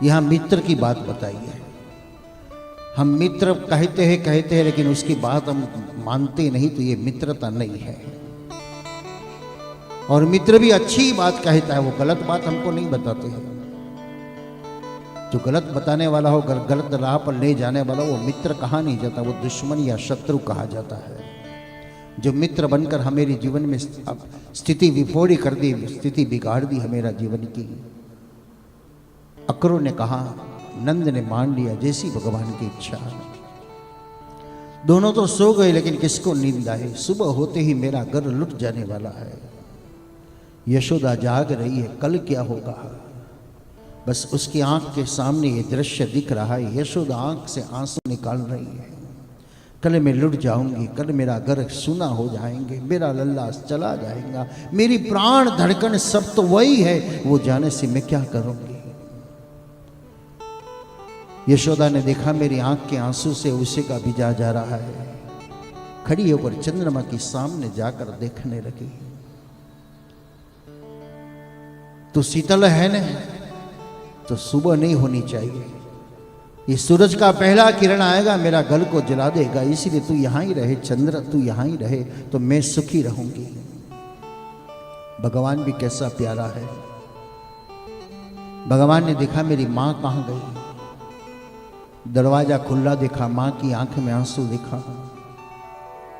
यहाँ मित्र की बात बताई है। हम मित्र कहते हैं लेकिन उसकी बात हम मानते नहीं, तो ये मित्रता नहीं है। और मित्र भी अच्छी बात कहता है, वो गलत बात हमको नहीं बताते हैं। जो गलत बताने वाला हो, गलत राह पर ले जाने वाला, वो मित्र कहा नहीं जाता, वो दुश्मन या शत्रु कहा जाता है। जो मित्र बनकर हमारे जीवन में स्थिति विफोड़ी कर दी, स्थिति बिगाड़ दी हमारा जीवन की। अक्रूर ने कहा, नंद ने मान लिया जैसी भगवान की इच्छा। दोनों तो सो गए, लेकिन किसको नींद आई? सुबह होते ही मेरा घर लुट जाने वाला है। यशोदा जाग रही है, कल क्या होगा? बस उसकी आंख के सामने ये दृश्य दिख रहा है। यशोदा आंख से आंसू निकाल रही है। कल मैं लुट जाऊंगी, कल मेरा घर सूना हो जाएंगे, मेरा लल्ला चला जाएगा, मेरी प्राण धड़कन सब तो वही है, वो जाने से मैं क्या करूंगी? यशोदा ने देखा मेरी आंख के आंसू से उसे का भिजा जा रहा है। खड़ी होकर चंद्रमा के सामने जाकर देखने लगी। तो शीतल है न, तो सुबह नहीं होनी चाहिए। ये सूरज का पहला किरण आएगा, मेरा गल को जला देगा, इसलिए तू यहां ही रहे चंद्र, तू यहां ही रहे तो मैं सुखी रहूंगी। भगवान भी कैसा प्यारा है। भगवान ने देखा मेरी मां कहां गई। दरवाजा खुला देखा, मां की आंख में आंसू देखा।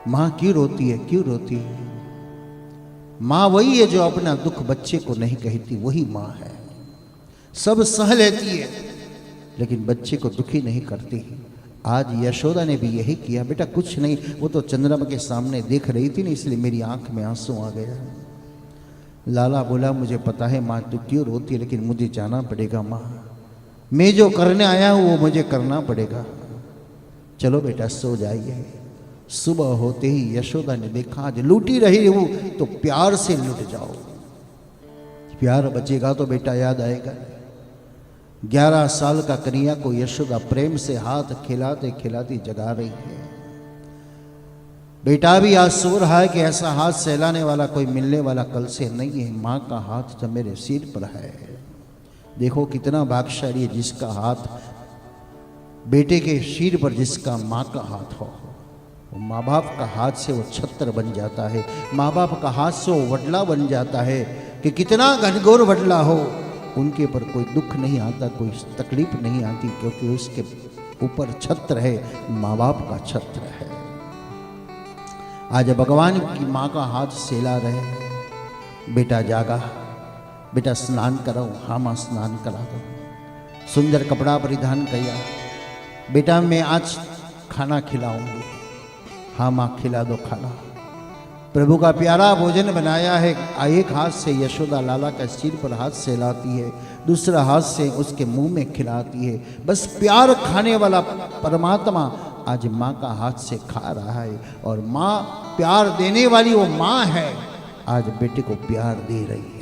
मां क्यों रोती है, क्यों रोती है? मां वही है जो अपना दुख बच्चे को नहीं कहती, वही मां है। सब सह लेती है लेकिन बच्चे को दुखी नहीं करती। आज यशोदा ने भी यही किया। बेटा कुछ नहीं, वो तो चंद्रमा के सामने देख रही थी ना, इसलिए मेरी आंख में आंसू आ गया। लाला बोला, मुझे पता है माँ तू क्यों रोती है, लेकिन मुझे जाना पड़ेगा माँ। मैं जो करने आया हूँ वो मुझे करना पड़ेगा। चलो बेटा सो जाइए। सुबह होते ही यशोदा ने देखा आज लूटी रही हूँ, तो प्यार से लूट जाओ। प्यार बचेगा तो बेटा याद आएगा। 11 साल का कन्हैया को यशोदा प्रेम से हाथ खिलाते खिलाती जगा रही है। बेटा भी आज सो रहा है कि ऐसा हाथ सहलाने वाला कोई मिलने वाला कल से नहीं है। माँ का हाथ तो मेरे सिर पर है। देखो कितना भाग्यशाली है जिसका हाथ बेटे के सिर पर, जिसका माँ का हाथ हो। माँ बाप का हाथ से वो छत्र बन जाता है, माँ बाप का हाथ से वो वडला बन जाता है। कि कितना घनघोर वडला हो, उनके पर कोई दुख नहीं आता, कोई तकलीफ नहीं आती, क्योंकि उसके ऊपर छत्र है, माँ बाप का छत्र है। आज भगवान की माँ का हाथ सेला रहे। बेटा जागा, बेटा स्नान कराओ। हाँ माँ स्नान करा दो। सुंदर कपड़ा परिधान किया। बेटा मैं आज खाना खिलाऊंगी। हाँ माँ खिला दो खाना। प्रभु का प्यारा भोजन बनाया है। एक हाथ से यशोदा लाला का सिर पर हाथ सहलाती है, दूसरा हाथ से उसके मुंह में खिलाती है। बस प्यार खाने वाला परमात्मा आज माँ का हाथ से खा रहा है। और माँ प्यार देने वाली वो माँ है, आज बेटे को प्यार दे रही है।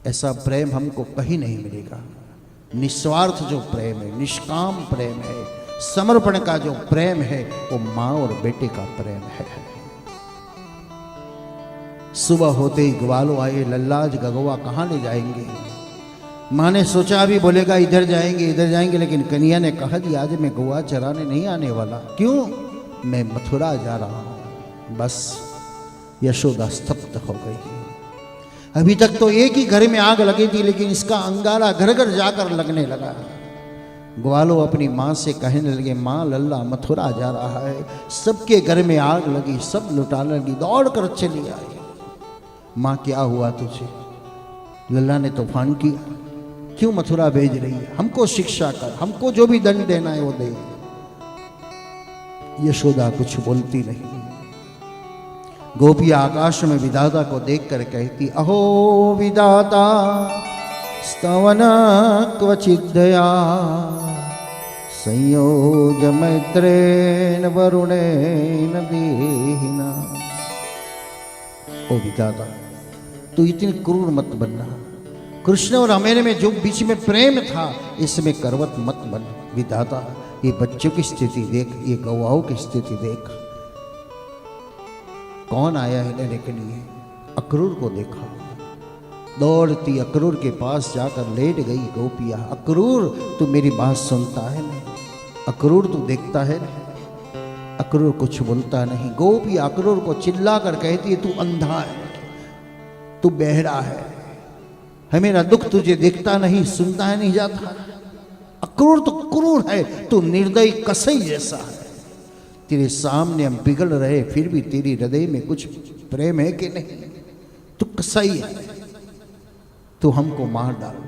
ऐसा प्रेम हमको कहीं नहीं मिलेगा। निस्वार्थ जो प्रेम है, निष्काम प्रेम है, समर्पण का जो प्रेम है, वो माँ और बेटे का प्रेम है। सुबह होते ही ग्वालो आए। लल्ला आज गगवा कहाँ ले जाएंगे? माँ ने सोचा अभी बोलेगा इधर जाएंगे इधर जाएंगे, लेकिन कन्हैया ने कहा कि आज मैं गौवा चराने नहीं आने वाला। क्यों? मैं मथुरा जा रहा हूँ। बस यशोदा स्तब्ध हो गई। अभी तक तो एक ही घर में आग लगी थी, लेकिन इसका अंगारा घर घर जाकर लगने लगा। ग्वालो अपनी माँ से कहने लगे, माँ लल्ला मथुरा जा रहा है। सबके घर में आग लगी, सब लुटाने लगी, दौड़ कर चली आई। माँ क्या हुआ तुझे? लल्ला ने तूफान किया, क्यों मथुरा भेज रही है? हमको शिक्षा कर, हमको जो भी दंड देना है वो दे। यशोदा कुछ बोलती नहीं। गोपियां आकाश में विधाता को देखकर कहती, अहो विधाता स्तवन क्वचिदया संयोज मैत्रेण वरुणेन देहिना। ओ विधाता तू इतनी क्रूर मत बनना। कृष्ण और हमारे में जो बीच में प्रेम था, इसमें करवत मत बन। विधाता ये बच्चों की स्थिति देख, ये गवाहों की स्थिति देख। कौन आया है लेने के लिए? अक्रूर को देखा। दौड़ती अक्रूर के पास जाकर लेट गई गोपियां। अक्रूर तू मेरी बात सुनता है नहीं, अक्रूर तू देखता है नहीं। अक्रूर कुछ बोलता नहीं। गोपी अक्रूर को चिल्ला कर कहती है, तू अंधा है, तू बहरा है मेरा दुख तुझे देखता नहीं, सुनता है नहीं जाता। अक्रूर तो क्रूर है, तू निर्दयी कसई जैसा है। तेरे सामने हम पिघल रहे, फिर भी तेरी हृदय में कुछ प्रेम है कि नहीं? तू कसई है, तू हमको मार डाल।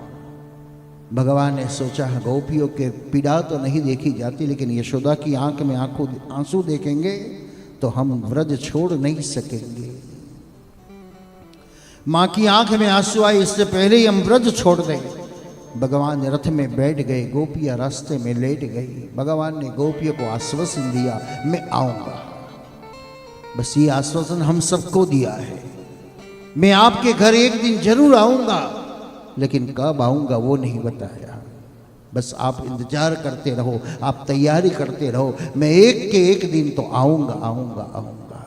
भगवान ने सोचा गोपियों के पीड़ा तो नहीं देखी जाती, लेकिन यशोदा की आंख में आंसू देखेंगे तो हम व्रज छोड़ नहीं सकेंगे। माँ की आंख में आंसू आए, इससे पहले ही हम व्रज छोड़ दें। भगवान रथ में बैठ गए, गोपियां रास्ते में लेट गई। भगवान ने गोपियों को आश्वासन दिया, मैं आऊंगा। बस ये आश्वासन हम सबको दिया है, मैं आपके घर एक दिन जरूर आऊंगा, लेकिन कब आऊंगा वो नहीं बताया। बस आप इंतजार करते रहो, आप तैयारी करते रहो, मैं एक के एक दिन तो आऊंगा आऊंगा आऊंगा।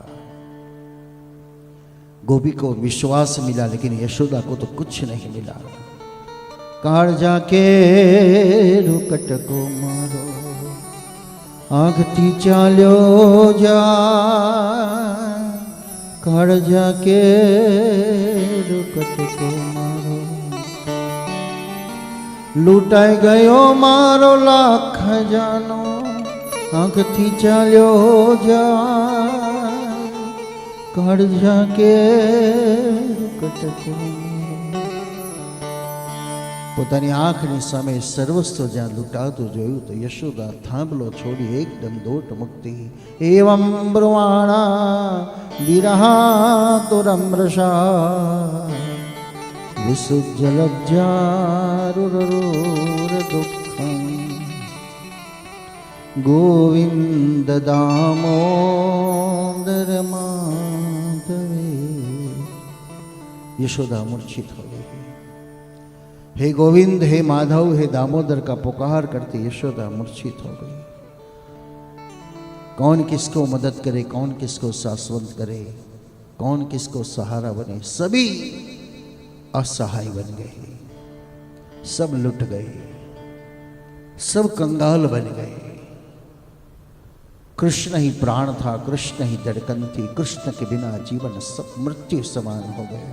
गोपी को विश्वास मिला, लेकिन यशोदा को तो कुछ नहीं मिला। काळजा के रुकट को मारो, आगती चाल्यो जा। काळजा के रुकट को मारो, लूटाई गयो मारो लाख खजानो। आगती चाल्यो जा, काळजा के रुकट को मारो। પોતાની આંખની સામે સર્વસ્વ જ્યાં લૂંટાતું જોયું તો યશોદા થાંભલો છોડી એકદમ દોટ મુક્તિ। એવમ બ્રુવાણા વિરહાતુરમૃષા વિસુજ્જલજ્જારુરુર દુઃખં ગોવિંદ દામોદર માધવે। यशोदा मूर्छित हो गई। हे गोविंद, हे माधव, हे दामोदर का पुकार करते यशोदा मूर्छित हो गई। कौन किसको मदद करे, कौन किसको शाश्वत करे, कौन किसको सहारा बने? सभी असहाय बन गए, सब लुट गए, सब कंगाल बन गए। कृष्ण ही प्राण था, कृष्ण ही धड़कन थी, कृष्ण के बिना जीवन सब मृत्यु समान हो गया।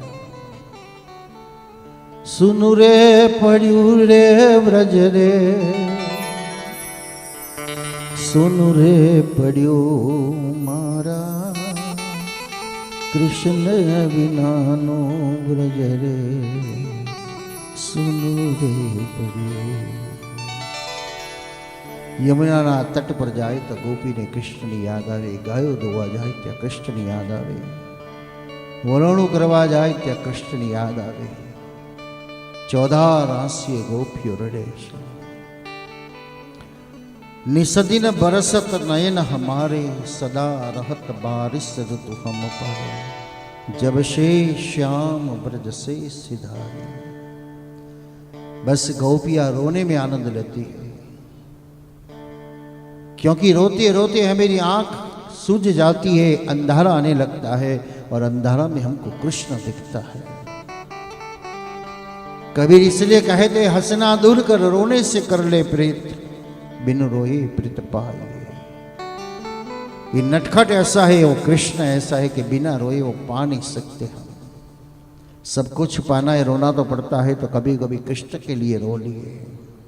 सुनु रे पड़्यू रे व्रज रे, सुनु रे पड़्यू मारा, कृष्ण विनानो व्रज रे, सुनु रे पड़्यू। यमुना तट पर जाए तो गोपी ने कृष्ण ने याद आवे, गायो धोवा जाए त्या कृष्ण ने याद आवे, वरणु करवा जाए त्या कृष्ण ने याद आवे। 14 राशि गोपियों रड़े। निसदिन बरसत नयन हमारे, सदा रहत बारिश ऋतु हम पर, जब से श्याम ब्रज से सिधारे। बस गोपियां रोने में आनंद लेती है, क्योंकि रोते रोते हमारी आंख सूझ जाती है, अंधारा आने लगता है, और अंधारा में हमको कृष्ण दिखता है। कबीर इसलिए कहते, हंसना दूर कर रोने से कर ले प्रीत, बिन रोए प्रीत पाए। ये नटखट ऐसा है, वो कृष्ण ऐसा है कि बिना रोए वो पा नहीं सकते हम। सब कुछ पाना है, रोना तो पड़ता है, तो कभी कभी कृष्ण के लिए रो लिए।